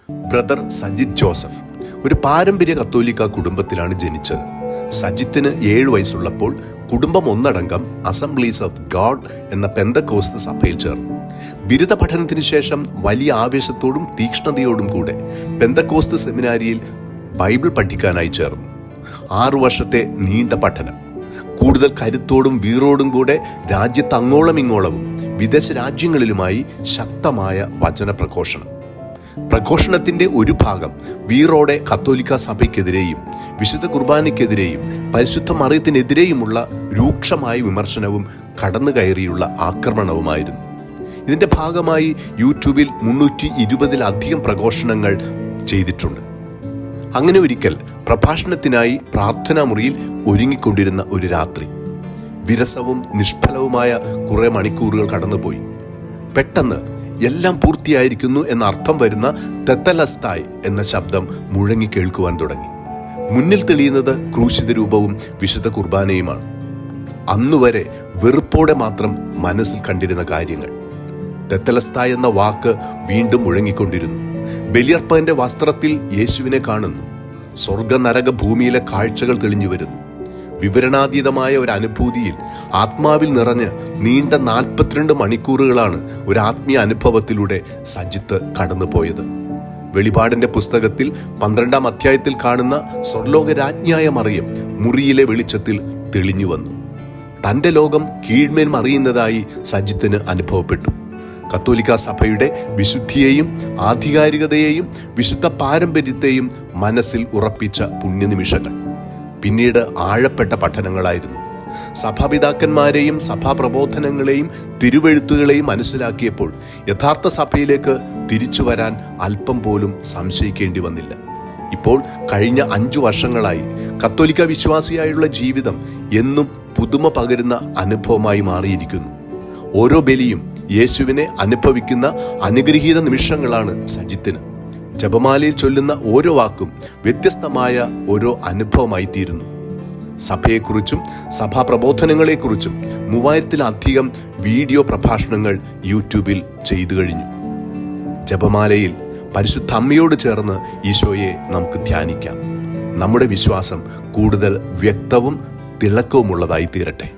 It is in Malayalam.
ബ്രദർ സജിത് ജോസഫ് ഒരു പാരമ്പര്യ കത്തോലിക്ക കുടുംബത്തിലാണ് ജനിച്ചത്. സജിത്തിന് 7 വയസ്സുള്ളപ്പോൾ കുടുംബം ഒന്നടങ്കം അസംബ്ലീസ് ഓഫ് ഗോഡ് എന്ന പെന്തക്കോസ്ത് സഭയിൽ ചേർന്നു. ബിരുദ പഠനത്തിന് ശേഷം വലിയ ആവേശത്തോടും തീക്ഷ്ണതയോടും കൂടെ പെന്തക്കോസ്ത് സെമിനാരിയിൽ ബൈബിൾ പഠിക്കാനായി ചേർന്നു. 6 വർഷത്തെ നീണ്ട പഠനം, കൂടുതൽ കരുത്തോടും വീറോടും കൂടെ രാജ്യത്ത് അങ്ങോളം ഇങ്ങോളവും വിദേശ രാജ്യങ്ങളിലുമായി ശക്തമായ വചന പ്രഘോഷണത്തിന്റെ ഒരു ഭാഗം വീറോടെ കത്തോലിക്ക സഭയ്ക്കെതിരെയും വിശുദ്ധ കുർബാനയ്ക്കെതിരെയും പരിശുദ്ധ മറിയത്തിനെതിരെയുമുള്ള രൂക്ഷമായ വിമർശനവും കടന്നുകയറിയുള്ള ആക്രമണവുമായിരുന്നു. ഇതിന്റെ ഭാഗമായി യൂട്യൂബിൽ 320-ലധികം പ്രഘോഷണങ്ങൾ ചെയ്തിട്ടുണ്ട്. അങ്ങനെ ഒരിക്കൽ പ്രഭാഷണത്തിനായി പ്രാർത്ഥനാ മുറിയിൽ ഒരുങ്ങിക്കൊണ്ടിരുന്ന ഒരു രാത്രി വിരസവും നിഷ്ഫലവുമായ കുറെ മണിക്കൂറുകൾ കടന്നുപോയി. പെട്ടെന്ന് എല്ലാം പൂർത്തിയായിരിക്കുന്നു എന്ന അർത്ഥം വരുന്ന തെത്തലസ്തായ് എന്ന ശബ്ദം മുഴങ്ങി കേൾക്കുവാൻ തുടങ്ങി. മുന്നിൽ തെളിയുന്നത് ക്രൂശിത രൂപവും വിശുദ്ധ കുർബാനയുമാണ്. അന്നുവരെ വെറുപ്പോടെ മാത്രം മനസ്സിൽ കണ്ടിരുന്ന കാര്യങ്ങൾ. തെത്തലസ്തായ് എന്ന വാക്ക് വീണ്ടും മുഴങ്ങിക്കൊണ്ടിരുന്നു. ബലിയർപ്പന്റെ വസ്ത്രത്തിൽ യേശുവിനെ കാണുന്നു. സ്വർഗ നരക ഭൂമിയിലെ കാഴ്ചകൾ തെളിഞ്ഞു വരുന്നു. വിവരണാതീതമായ ഒരു അനുഭൂതിയിൽ ആത്മാവിൽ നിറഞ്ഞ് നീണ്ട 42 മണിക്കൂറുകളാണ് ഒരു ആത്മീയ അനുഭവത്തിലൂടെ സജിത്ത് കടന്നുപോയത്. വെളിപാടിന്റെ പുസ്തകത്തിൽ 12-ാം അധ്യായത്തിൽ കാണുന്ന സ്വർലോക രാജ്ഞിയായ മറിയം മുറിയിലെ വെളിച്ചത്തിൽ തെളിഞ്ഞു വന്നു. തന്റെ ലോകം കീഴ്മേൽ മറിയുന്നതായി സജിത്തിന് അനുഭവപ്പെട്ടു. കത്തോലിക്ക സഭയുടെ വിശുദ്ധിയെയും ആധികാരികതയെയും വിശുദ്ധ പാരമ്പര്യത്തെയും മനസ്സിൽ ഉറപ്പിച്ച പുണ്യനിമിഷങ്ങൾ പിന്നീട് ആഴപ്പെട്ട പഠനങ്ങളായിരുന്നു. സഭാപിതാക്കന്മാരെയും സഭാപ്രബോധനങ്ങളെയും തിരുവെഴുത്തുകളെയും മനസ്സിലാക്കിയപ്പോൾ യഥാർത്ഥ സഭയിലേക്ക് തിരിച്ചു വരാൻ അല്പം പോലും സംശയിക്കേണ്ടി വന്നില്ല. ഇപ്പോൾ കഴിഞ്ഞ 5 വർഷങ്ങളായി കത്തോലിക്ക വിശ്വാസിയായുള്ള ജീവിതം എന്നും പുതുമ പകരുന്ന അനുഭവമായി മാറിയിരിക്കുന്നു. ഓരോ ബലിയും യേശുവിനെ അനുഭവിക്കുന്ന അനുഗ്രഹീത നിമിഷങ്ങളാണ് സജിത്തിന്. ജപമാലയിൽ ചൊല്ലുന്ന ഓരോ വാക്കും വ്യത്യസ്തമായ ഓരോ അനുഭവമായി തീരുന്നു. സഭയെക്കുറിച്ചും സഭാപ്രബോധനങ്ങളെക്കുറിച്ചും 3000-ലധികം വീഡിയോ പ്രഭാഷണങ്ങൾ യൂട്യൂബിൽ ചെയ്തു കഴിഞ്ഞു. ജപമാലയിൽ പരിശുദ്ധ അമ്മയോട് ചേർന്ന് ഈശോയെ നമുക്ക് ധ്യാനിക്കാം. നമ്മുടെ വിശ്വാസം കൂടുതൽ വ്യക്തവും തിളക്കവുമുള്ളതായി തീരട്ടെ.